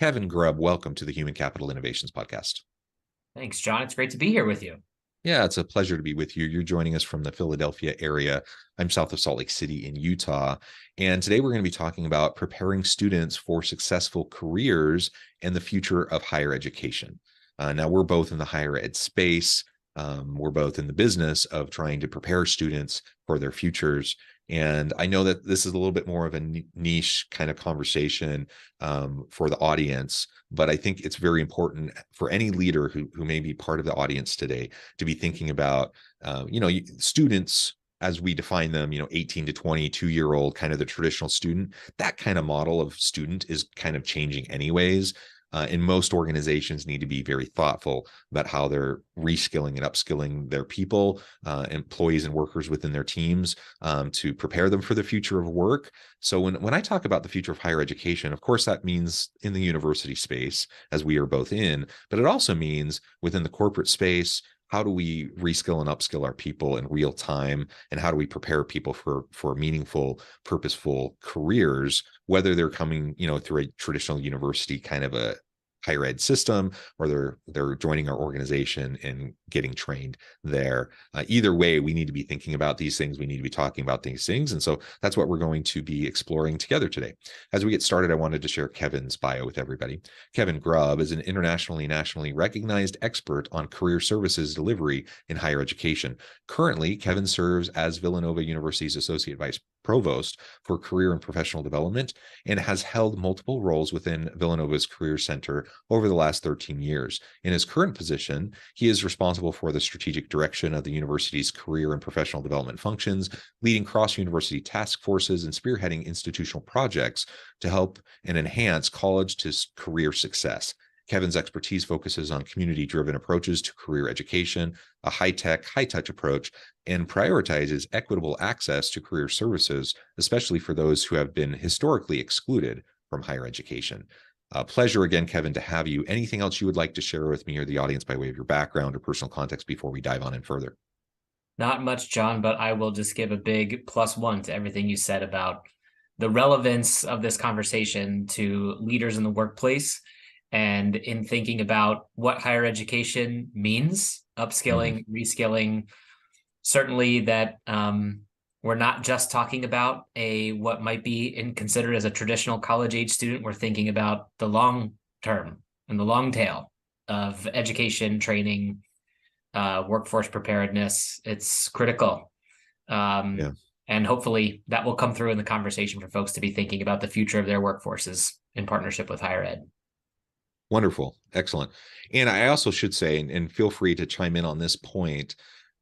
Kevin Grubb, welcome to the Human Capital Innovations Podcast. Thanks, John. It's great to be here with you. Yeah, it's a pleasure to be with you. You're joining us from the Philadelphia area. I'm south of Salt Lake City in Utah. And today we're going to be talking about preparing students for successful careers and the future of higher education. Now, we're both in the higher ed space. We're both in the business of trying to prepare students for their futures. And I know that this is a little bit more of a niche kind of conversation for the audience, but I think it's very important for any leader who may be part of the audience today to be thinking about, students as we define them, 18 to 22-year-old, kind of the traditional student. That kind of model of student is kind of changing anyways. And most organizations need to be very thoughtful about how they're reskilling and upskilling their people, employees and workers within their teams to prepare them for the future of work. So when I talk about the future of higher education, of course, that means in the university space, as we are both in, but it also means within the corporate space. How do we reskill and upskill our people in real time? And how do we prepare people for meaningful, purposeful careers, whether they're coming, through a traditional university kind of a higher ed system, or they're joining our organization and getting trained there. Either way, we need to be thinking about these things. We need to be talking about these things. And so that's what we're going to be exploring together today. As we get started, I wanted to share Kevin's bio with everybody. Kevin Grubb is an internationally, nationally recognized expert on career services delivery in higher education. Currently, Kevin serves as Villanova University's Associate Vice Provost for Career and Professional Development and has held multiple roles within Villanova's Career Center over the last 13 years. In his current position, he is responsible for the strategic direction of the university's career and professional development functions, leading cross-university task forces and spearheading institutional projects to help and enhance college to career success. Kevin's expertise focuses on community-driven approaches to career education, a high-tech, high-touch approach, and prioritizes equitable access to career services, especially for those who have been historically excluded from higher education. Pleasure again, Kevin, to have you. Anything else you would like to share with me or the audience by way of your background or personal context before we dive on in further? Not much, John, but I will just give a big +1 to everything you said about the relevance of this conversation to leaders in the workplace and in thinking about what higher education means, upskilling, reskilling. Certainly that we're not just talking about what might be considered as a traditional college age student. We're thinking about the long term and the long tail of education, training, workforce preparedness. It's critical. And hopefully that will come through in the conversation for folks to be thinking about the future of their workforces in partnership with higher ed. Wonderful. Excellent. And I also should say, and feel free to chime in on this point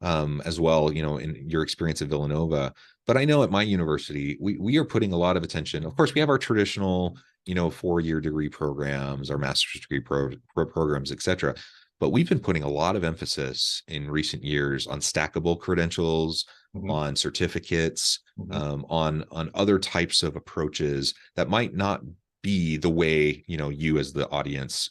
as well, in your experience at Villanova. But I know at my university, we are putting a lot of attention. Of course, we have our traditional, 4-year degree programs, our master's degree programs, et cetera. But we've been putting a lot of emphasis in recent years on stackable credentials, on certificates, on other types of approaches that might not be the way you as the audience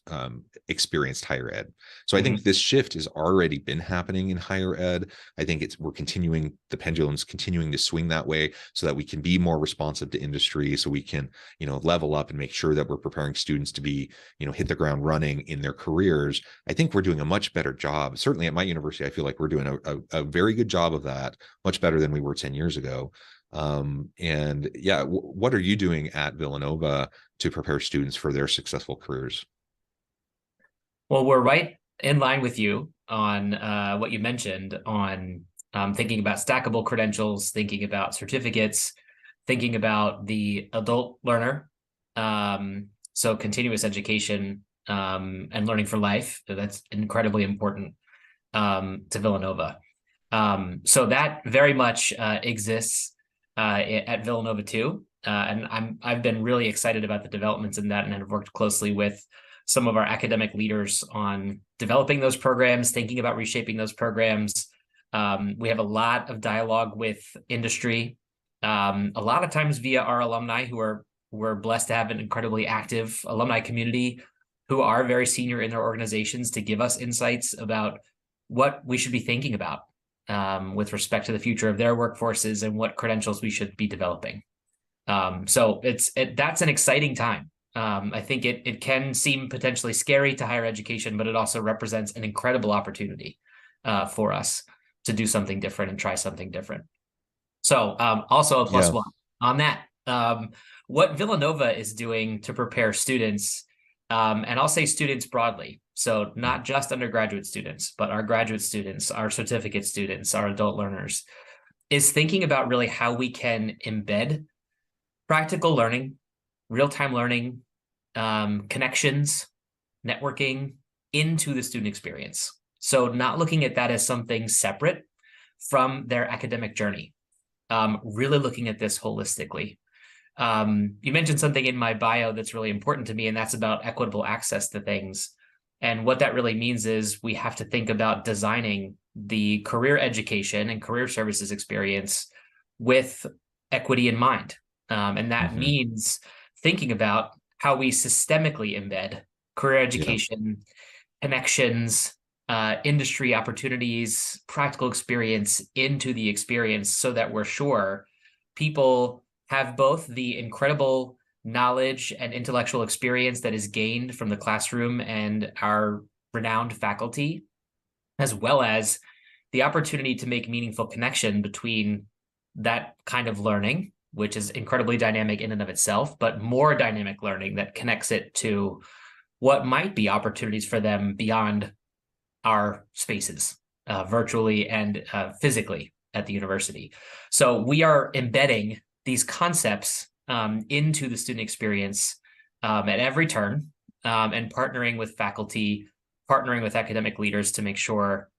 experienced higher ed. So I think this shift has already been happening in higher ed. I think the pendulum's continuing to swing that way so that we can be more responsive to industry, so we can level up and make sure that we're preparing students to be hit the ground running in their careers. I think we're doing a much better job. Certainly at my university, I feel like we're doing a very good job of that, much better than we were 10 years ago. What are you doing at Villanova to prepare students for their successful careers? Well, we're right in line with you on what you mentioned on thinking about stackable credentials, thinking about certificates, thinking about the adult learner. So continuous education and learning for life. That's incredibly important to Villanova. So that very much exists at Villanova too. And I've been really excited about the developments in that, and have worked closely with some of our academic leaders on developing those programs, thinking about reshaping those programs. We have a lot of dialogue with industry, a lot of times via our alumni we're blessed to have an incredibly active alumni community who are very senior in their organizations to give us insights about what we should be thinking about with respect to the future of their workforces and what credentials we should be developing. So that's an exciting time I think it can seem potentially scary to higher education, but it also represents an incredible opportunity for us to do something different and try something different. So also a plus one on that. What Villanova is doing to prepare students, and I'll say students broadly, so not just undergraduate students, but our graduate students, our certificate students, our adult learners, is thinking about really how we can embed practical learning, real-time learning, connections, networking into the student experience. So not looking at that as something separate from their academic journey, really looking at this holistically. You mentioned something in my bio that's really important to me, and that's about equitable access to things. And what that really means is we have to think about designing the career education and career services experience with equity in mind. And that means thinking about how we systemically embed career education, connections, industry opportunities, practical experience into the experience so that we're sure people have both the incredible knowledge and intellectual experience that is gained from the classroom and our renowned faculty, as well as the opportunity to make meaningful connection between that kind of learning, which is incredibly dynamic in and of itself, but more dynamic learning that connects it to what might be opportunities for them beyond our spaces, virtually and physically at the university. So we are embedding these concepts into the student experience at every turn, and partnering with faculty, partnering with academic leaders to make sure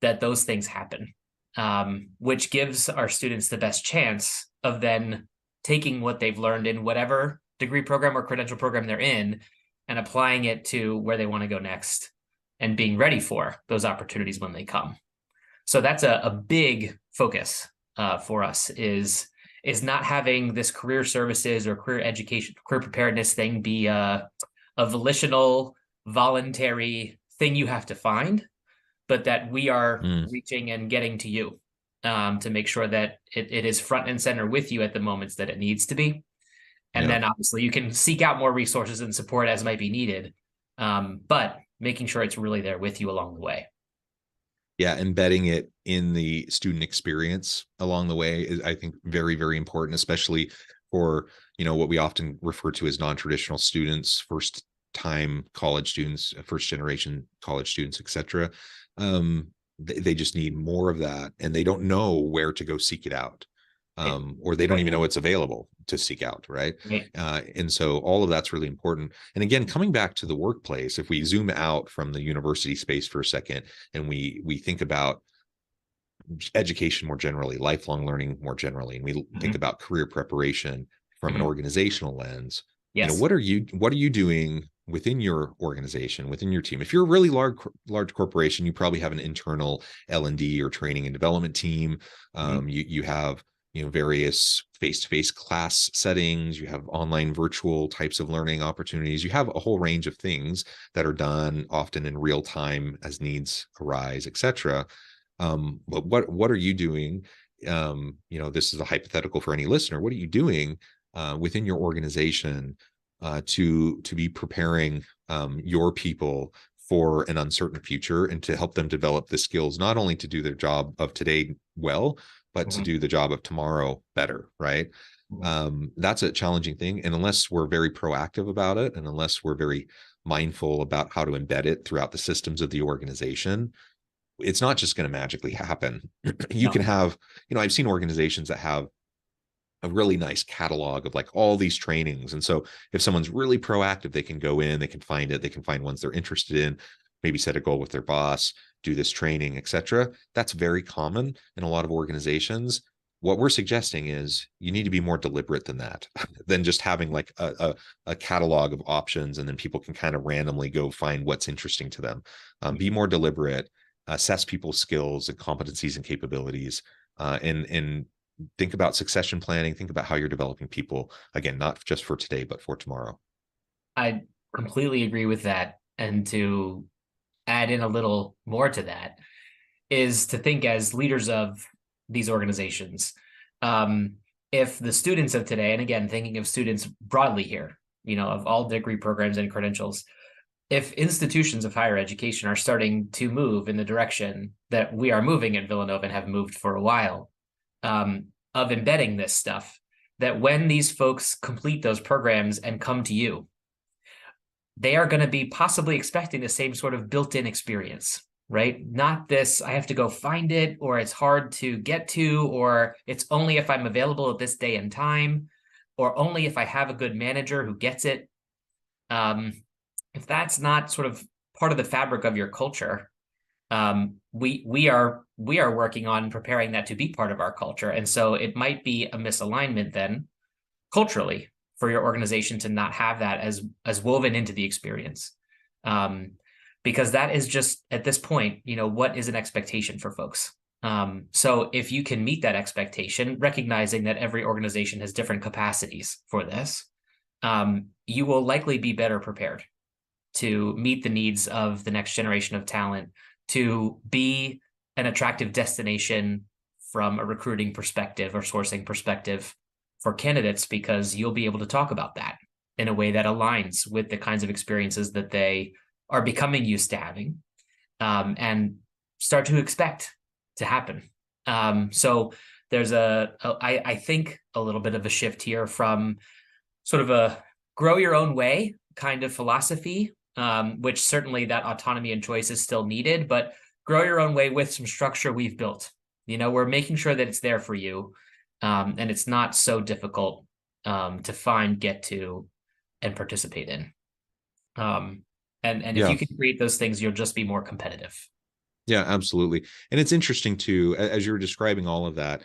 that those things happen, which gives our students the best chance of then taking what they've learned in whatever degree program or credential program they're in and applying it to where they want to go next and being ready for those opportunities when they come. So that's a big focus for us is not having this career services or career education, career preparedness thing be a volitional, voluntary thing you have to find, but that we are reaching and getting to you to make sure that it is front and center with you at the moments that it needs to be. And then obviously you can seek out more resources and support as might be needed, but making sure it's really there with you along the way. Yeah, embedding it in the student experience along the way is, I think, very, very important, especially for, what we often refer to as non-traditional students, first-time college students, first-generation college students, et cetera. They just need more of that, and they don't know where to go seek it out. Or they don't even know it's available to seek out, right? And so all of that's really important. And again, coming back to the workplace, if we zoom out from the university space for a second and we think about education more generally, lifelong learning more generally, and we think about career preparation from an organizational lens, what are you doing within your organization, within your team? If you're a really large corporation, you probably have an internal L&D or training and development team. You have various face-to-face class settings, you have online virtual types of learning opportunities, you have a whole range of things that are done often in real time as needs arise, etc. But what are you doing? This is a hypothetical for any listener. What are you doing within your organization to be preparing your people for an uncertain future and to help them develop the skills, not only to do their job of today well, but to do the job of tomorrow better, right? That's a challenging thing. And unless we're very proactive about it, and unless we're very mindful about how to embed it throughout the systems of the organization, it's not just going to magically happen. You can have, I've seen organizations that have a really nice catalog of like all these trainings. And so if someone's really proactive, they can go in, they can find it, they can find ones they're interested in, maybe set a goal with their boss, do this training, etc. That's very common in a lot of organizations. What we're suggesting is you need to be more deliberate than that, than just having like a catalog of options and then people can kind of randomly go find what's interesting to them. Be more deliberate, assess people's skills and competencies and capabilities, and think about succession planning, think about how you're developing people, again, not just for today, but for tomorrow. I completely agree with that. And to add in a little more to that is to think as leaders of these organizations. If the students of today, and again, thinking of students broadly here, of all degree programs and credentials, if institutions of higher education are starting to move in the direction that we are moving at Villanova and have moved for a while, of embedding this stuff, that when these folks complete those programs and come to you, they are going to be possibly expecting the same sort of built-in experience, right? Not this, I have to go find it, or it's hard to get to, or it's only if I'm available at this day and time, or only if I have a good manager who gets it. If that's not sort of part of the fabric of your culture, we are working on preparing that to be part of our culture. And so it might be a misalignment then culturally for your organization to not have that as woven into the experience. Because that is just, at this point, what is an expectation for folks? So if you can meet that expectation, recognizing that every organization has different capacities for this, you will likely be better prepared to meet the needs of the next generation of talent, to be an attractive destination from a recruiting perspective or sourcing perspective for candidates, because you'll be able to talk about that in a way that aligns with the kinds of experiences that they are becoming used to having, and start to expect to happen. So there's I think a little bit of a shift here from sort of a grow your own way kind of philosophy, which certainly that autonomy and choice is still needed, but grow your own way with some structure we've built. We're making sure that it's there for you, and it's not so difficult to find, get to, and participate in. And if you can create those things, you'll just be more competitive. Yeah, absolutely. And it's interesting too, as you're describing all of that,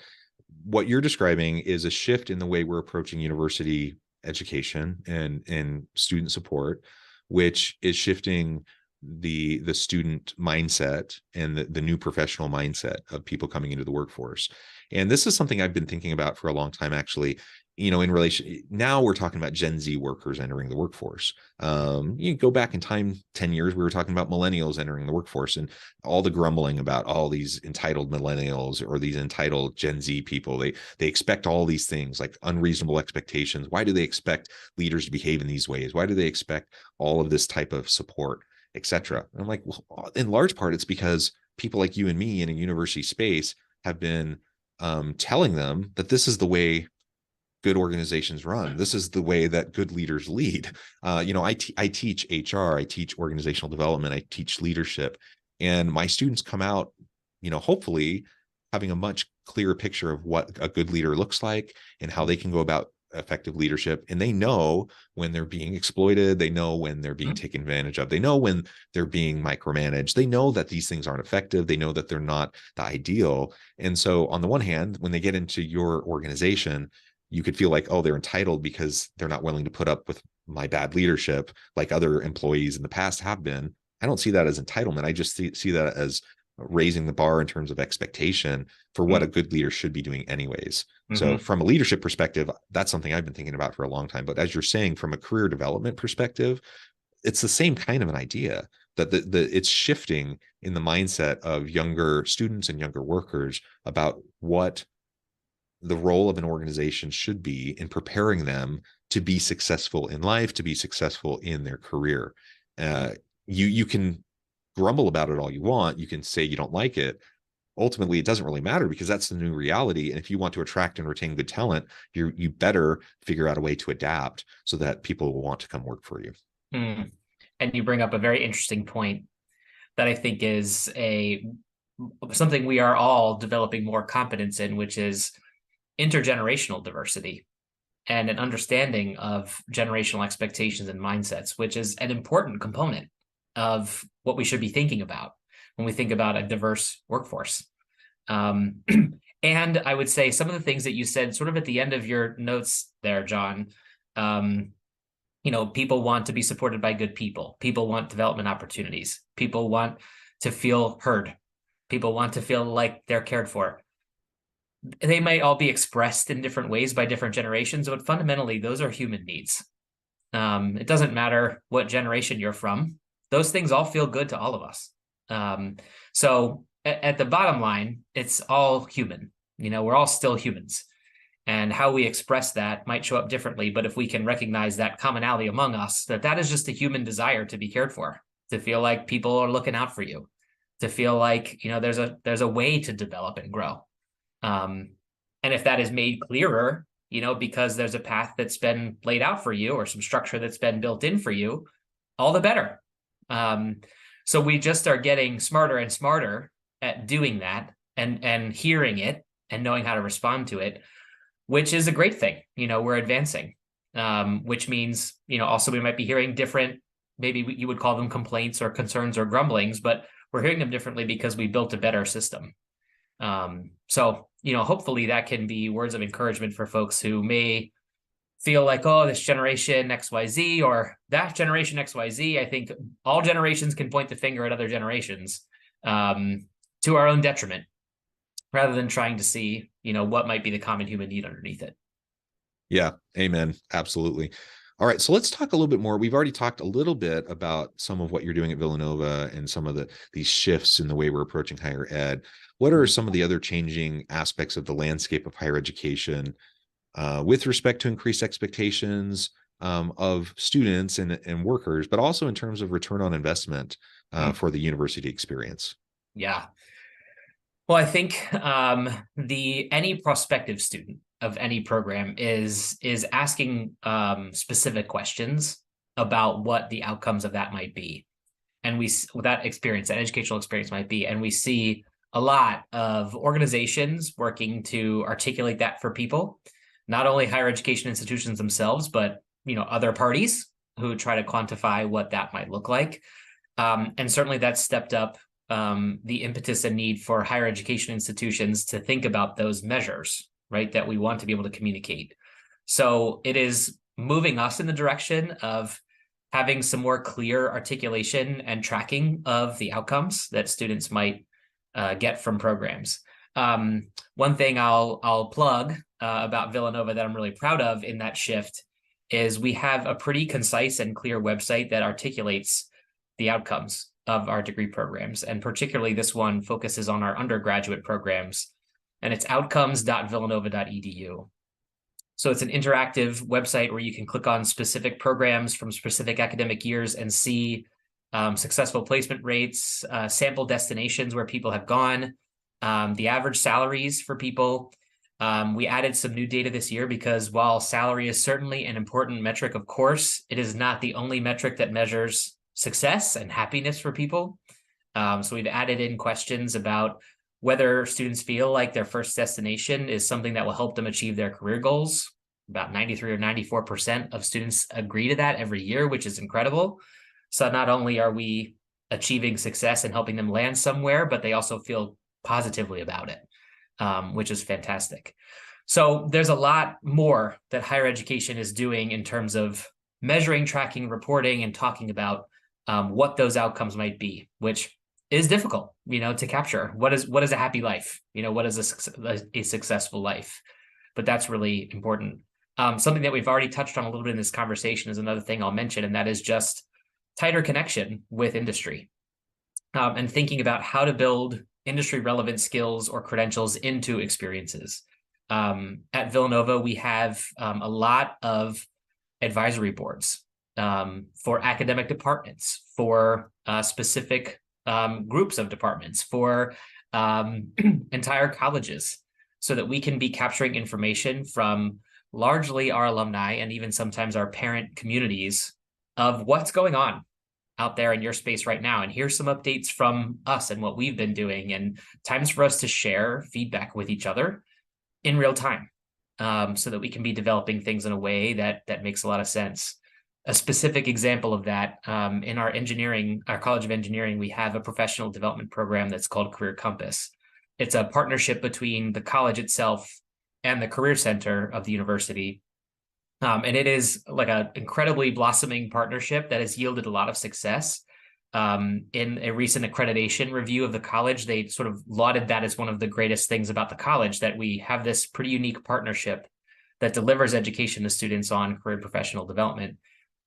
what you're describing is a shift in the way we're approaching university education and student support, which is shifting the student mindset and the new professional mindset of people coming into the workforce. And this is something I've been thinking about for a long time, actually. In relation, now we're talking about Gen Z workers entering the workforce. You go back in time 10 years, we were talking about millennials entering the workforce, and all the grumbling about all these entitled millennials or these entitled Gen Z people. They expect all these things, like unreasonable expectations. Why do they expect leaders to behave in these ways? Why do they expect all of this type of support, etc.? I'm like, well, in large part, it's because people like you and me in a university space have been telling them that this is the way good organizations run. This is the way that good leaders lead. I teach HR, I teach organizational development, I teach leadership, and my students come out, hopefully having a much clearer picture of what a good leader looks like and how they can go about effective leadership. And they know when they're being exploited. They know when they're being taken advantage of. They know when they're being micromanaged. They know that these things aren't effective. They know that they're not the ideal. And so on the one hand, when they get into your organization, you could feel like, oh, they're entitled because they're not willing to put up with my bad leadership like other employees in the past have been. I don't see that as entitlement. I just see that as raising the bar in terms of expectation for what a good leader should be doing anyways. So from a leadership perspective, that's something I've been thinking about for a long time. But as you're saying, from a career development perspective, it's the same kind of an idea that it's shifting in the mindset of younger students and younger workers about what the role of an organization should be in preparing them to be successful in life, to be successful in their career. You can grumble about it all you want. You can say you don't like it. Ultimately, it doesn't really matter because that's the new reality. And if you want to attract and retain good talent, you better figure out a way to adapt so that people will want to come work for you. And you bring up a very interesting point that I think is something we are all developing more competence in, which is intergenerational diversity and an understanding of generational expectations and mindsets, which is an important component of what we should be thinking about when we think about a diverse workforce. And I would say some of the things that you said sort of at the end of your notes there, John, people want to be supported by good people. People want development opportunities. People want to feel heard. People want to feel like they're cared for. They might all be expressed in different ways by different generations, but fundamentally, those are human needs. It doesn't matter what generation you're from. Those things all feel good to all of us. So at the bottom line, it's all human. We're all still humans. And how we express that might show up differently, but if we can recognize that commonality among us, that is just a human desire to be cared for, to feel like people are looking out for you, to feel like, there's a way to develop and grow. And if that is made clearer, because there's a path that's been laid out for you or some structure that's been built in for you, all the better. So we just are getting smarter and smarter at doing that and hearing it and knowing how to respond to it, which is a great thing. We're advancing, which means, also we might be hearing different, maybe you would call them complaints or concerns or grumblings, but we're hearing them differently because we built a better system. So, hopefully that can be words of encouragement for folks who may feel like, oh, this generation XYZ or that generation XYZ. I think all generations can point the finger at other generations, to our own detriment, rather than trying to see, what might be the common human need underneath it. Yeah, amen. Absolutely. All right, so let's talk a little bit more. We've already talked a little bit about some of what you're doing at Villanova and some of these shifts in the way we're approaching higher ed. What are some of the other changing aspects of the landscape of higher education with respect to increased expectations of students and workers, but also in terms of return on investment for the university experience? Yeah. Well, I think any prospective student of any program is asking specific questions about what the outcomes of that might be, and that educational experience might be, and we see a lot of organizations working to articulate that for people, not only higher education institutions themselves, but other parties who try to quantify what that might look like, and certainly that's stepped up the impetus and need for higher education institutions to think about those measures, right, that we want to be able to communicate. So it is moving us in the direction of having some more clear articulation and tracking of the outcomes that students might get from programs. One thing I'll plug about Villanova that I'm really proud of in that shift is we have a pretty concise and clear website that articulates the outcomes of our degree programs. And particularly this one focuses on our undergraduate programs, and it's outcomes.villanova.edu. So it's an interactive website where you can click on specific programs from specific academic years and see successful placement rates, sample destinations where people have gone, the average salaries for people. We added some new data this year because while salary is certainly an important metric, of course, it is not the only metric that measures success and happiness for people. So we've added in questions about whether students feel like their first destination is something that will help them achieve their career goals. About 93 or 94% of students agree to that every year, which is incredible. So not only are we achieving success and helping them land somewhere, but they also feel positively about it, which is fantastic. So there's a lot more that higher education is doing in terms of measuring, tracking, reporting, and talking about what those outcomes might be, which is difficult, to capture. What is a happy life? What is a successful life? But that's really important. Something that we've already touched on a little bit in this conversation is another thing I'll mention, and that is just tighter connection with industry and thinking about how to build industry relevant skills or credentials into experiences. At Villanova, we have a lot of advisory boards for academic departments, for specific groups of departments, for entire colleges, so that we can be capturing information from largely our alumni and even sometimes our parent communities of what's going on out there in your space right now. And here's some updates from us and what we've been doing, and times for us to share feedback with each other in real time, so that we can be developing things in a way that makes a lot of sense. A specific example of that, in our College of Engineering, we have a professional development program that's called Career Compass. It's a partnership between the college itself and the Career Center of the university. And it is like an incredibly blossoming partnership that has yielded a lot of success. In a recent accreditation review of the college, they sort of lauded that as one of the greatest things about the college, that we have this pretty unique partnership that delivers education to students on career professional development.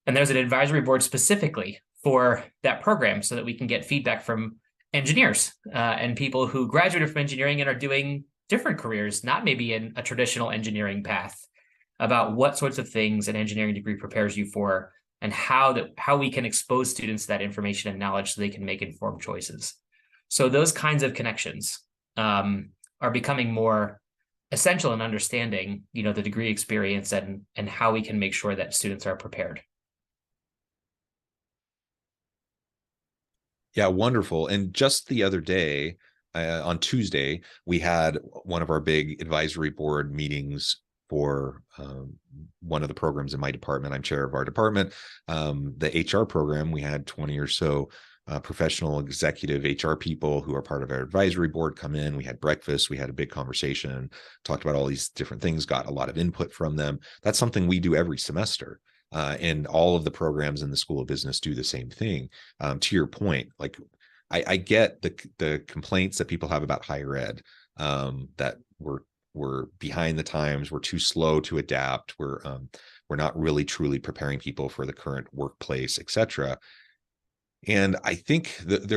And there's an advisory board specifically for that program so that we can get feedback from engineers and people who graduated from engineering and are doing different careers, not maybe in a traditional engineering path, about what sorts of things an engineering degree prepares you for, and how we can expose students to that information and knowledge so they can make informed choices. So those kinds of connections are becoming more essential in understanding, the degree experience and how we can make sure that students are prepared. Yeah, wonderful. And just the other day, on Tuesday, we had one of our big advisory board meetings for one of the programs in my department. I'm chair of our department. The HR program, we had 20 or so professional executive HR people who are part of our advisory board come in. We had breakfast. We had a big conversation, talked about all these different things, got a lot of input from them. That's something we do every semester. And all of the programs in the School of Business do the same thing. To your point, like I get the complaints that people have about higher ed, that we're behind the times, we're too slow to adapt, we're not really truly preparing people for the current workplace, etc. And I think that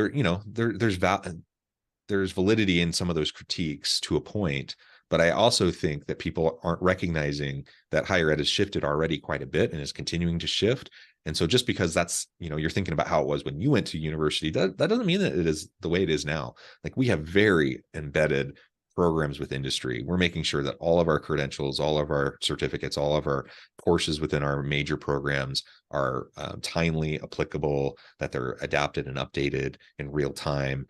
there's validity in some of those critiques to a point. But I also think that people aren't recognizing that higher ed has shifted already quite a bit and is continuing to shift. And so just because that's, you're thinking about how it was when you went to university, that doesn't mean that it is the way it is now. Like, we have very embedded programs with industry. We're making sure that all of our credentials, all of our certificates, all of our courses within our major programs are timely, applicable, that they're adapted and updated in real time,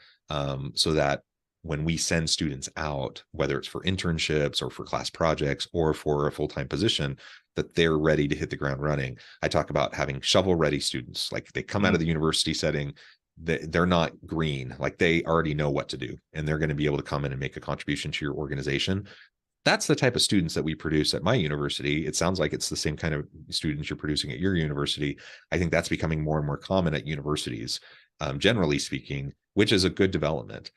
so that when we send students out, whether it's for internships or for class projects or for a full-time position, that they're ready to hit the ground running. I talk about having shovel-ready students. Like, they come out of the university setting, they're not green, like they already know what to do, and they're going to be able to come in and make a contribution to your organization. That's the type of students that we produce at my university. It sounds like it's the same kind of students you're producing at your university. I think that's becoming more and more common at universities, generally speaking, which is a good development.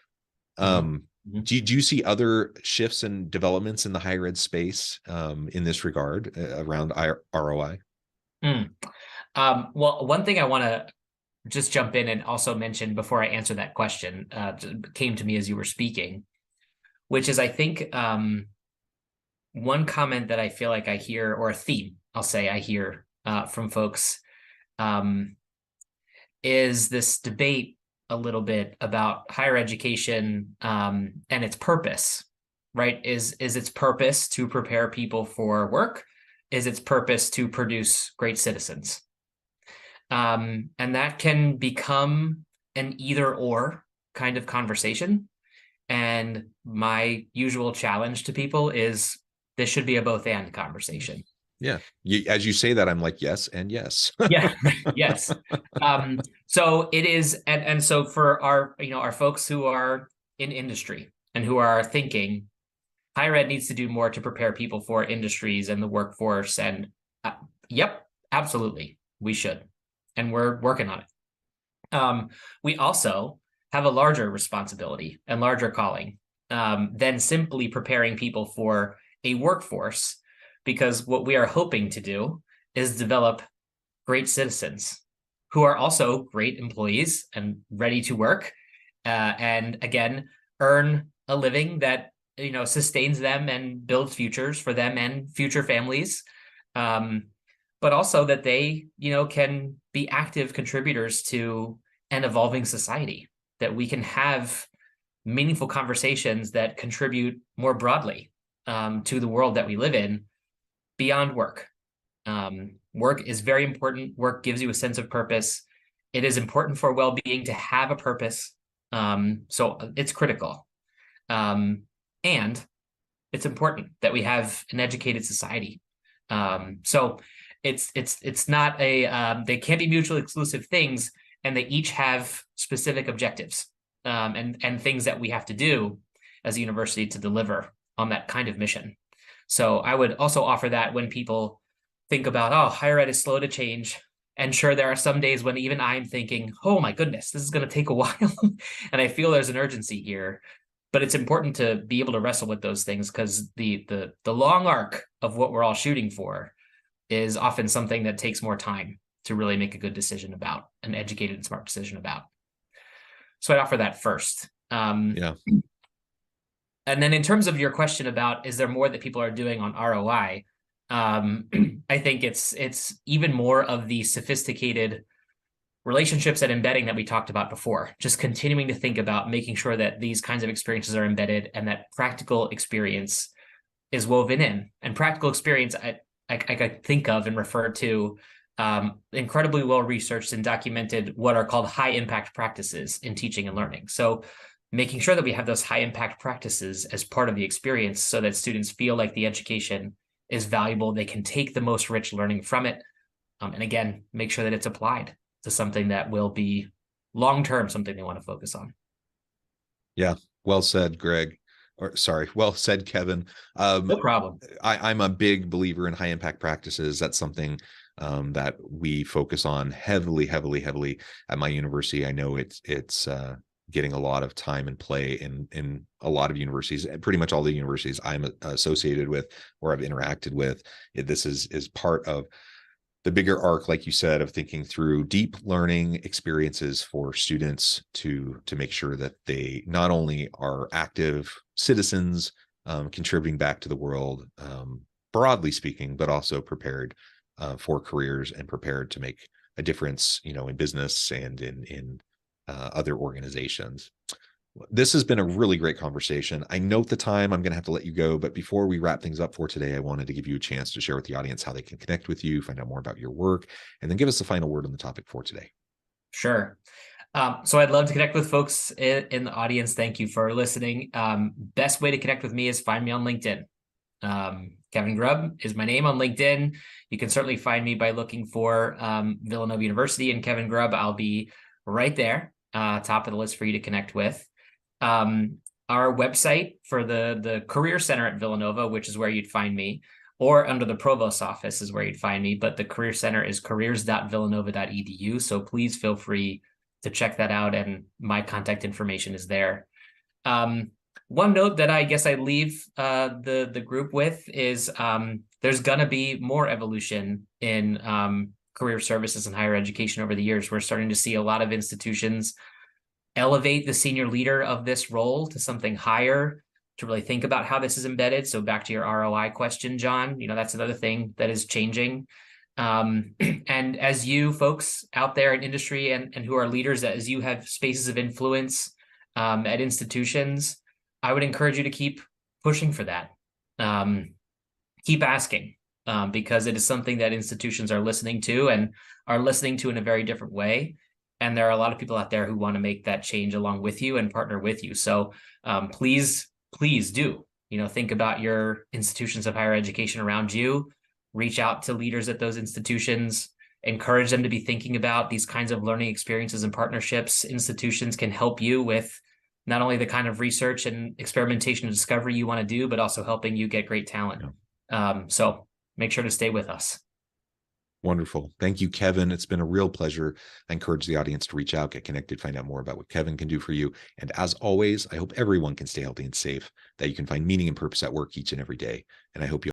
Do you see other shifts and developments in the higher ed space in this regard around ROI? Well, one thing I want to just jump in and also mention before I answer that question came to me as you were speaking, which is, I think, one comment that I feel like I hear, or a theme, I'll say I hear from folks, is this debate a little bit about higher education and its purpose, right? Is its purpose to prepare people for work? Is its purpose to produce great citizens? And that can become an either or kind of conversation. And my usual challenge to people is this should be a both and conversation. Yeah. As you say that, I'm like, yes, and yes. Yeah. Yes. So it is. And so for our folks who are in industry and who are thinking higher ed needs to do more to prepare people for industries and the workforce. And yep, absolutely, we should. And we're working on it. We also have a larger responsibility and larger calling than simply preparing people for a workforce, because what we are hoping to do is develop great citizens who are also great employees and ready to work, and again, earn a living that sustains them and builds futures for them and future families. But also that they, can be active contributors to an evolving society, that we can have meaningful conversations that contribute more broadly to the world that we live in beyond work. Work is very important. Work gives you a sense of purpose. It is important for well-being to have a purpose. So it's critical. And it's important that we have an educated society. So it's not they can't be mutually exclusive things, and they each have specific objectives and things that we have to do as a university to deliver on that kind of mission. So I would also offer that when people think about, oh, higher ed is slow to change. And sure, there are some days when even I'm thinking, oh my goodness, this is going to take a while. And I feel there's an urgency here. But it's important to be able to wrestle with those things, because the long arc of what we're all shooting for is often something that takes more time to really make a good decision about, an educated and smart decision about. So I'd offer that first. Yeah. And then in terms of your question about, is there more that people are doing on ROI? I think it's even more of the sophisticated relationships and embedding that we talked about before, just continuing to think about making sure that these kinds of experiences are embedded and that practical experience is woven in. And practical experience, I could think of and refer to incredibly well researched and documented what are called high impact practices in teaching and learning. So making sure that we have those high impact practices as part of the experience so that students feel like the education is valuable, they can take the most rich learning from it. And again, make sure that it's applied to something that will be long-term, something they want to focus on. Yeah, well said, Greg. Or sorry, well said, Kevin. No problem. I'm a big believer in high impact practices. That's something that we focus on heavily at my university. I know it's getting a lot of time and play in a lot of universities, pretty much all the universities I'm associated with or I've interacted with. This is part of the bigger arc, like you said, of thinking through deep learning experiences for students to make sure that they not only are active citizens, contributing back to the world, broadly speaking, but also prepared for careers and prepared to make a difference, in business and in other organizations. This has been a really great conversation. I note the time. I'm going to have to let you go. But before we wrap things up for today, I wanted to give you a chance to share with the audience how they can connect with you, find out more about your work, and then give us the final word on the topic for today. Sure. So I'd love to connect with folks in the audience. Thank you for listening. Best way to connect with me is find me on LinkedIn. Kevin Grubb is my name on LinkedIn. You can certainly find me by looking for Villanova University and Kevin Grubb. I'll be right there, top of the list for you to connect with. Our website for the Career Center at Villanova, which is where you'd find me, or under the Provost's office is where you'd find me, but the Career Center is careers.villanova.edu. So please feel free to check that out, and my contact information is there. One note that I guess I leave the group with is there's going to be more evolution in career services and higher education over the years. We're starting to see a lot of institutions elevate the senior leader of this role to something higher, to really think about how this is embedded. So back to your ROI question, John, that's another thing that is changing. And as you folks out there in industry and who are leaders, as you have spaces of influence at institutions, I would encourage you to keep pushing for that. Keep asking, because it is something that institutions are listening to and are listening to in a very different way. And there are a lot of people out there who want to make that change along with you and partner with you. So please do, think about your institutions of higher education around you, reach out to leaders at those institutions, encourage them to be thinking about these kinds of learning experiences and partnerships. Institutions can help you with not only the kind of research and experimentation and discovery you want to do, but also helping you get great talent. So make sure to stay with us. Wonderful. Thank you, Kevin. It's been a real pleasure. I encourage the audience to reach out, get connected, find out more about what Kevin can do for you. And as always, I hope everyone can stay healthy and safe, that you can find meaning and purpose at work each and every day. And I hope you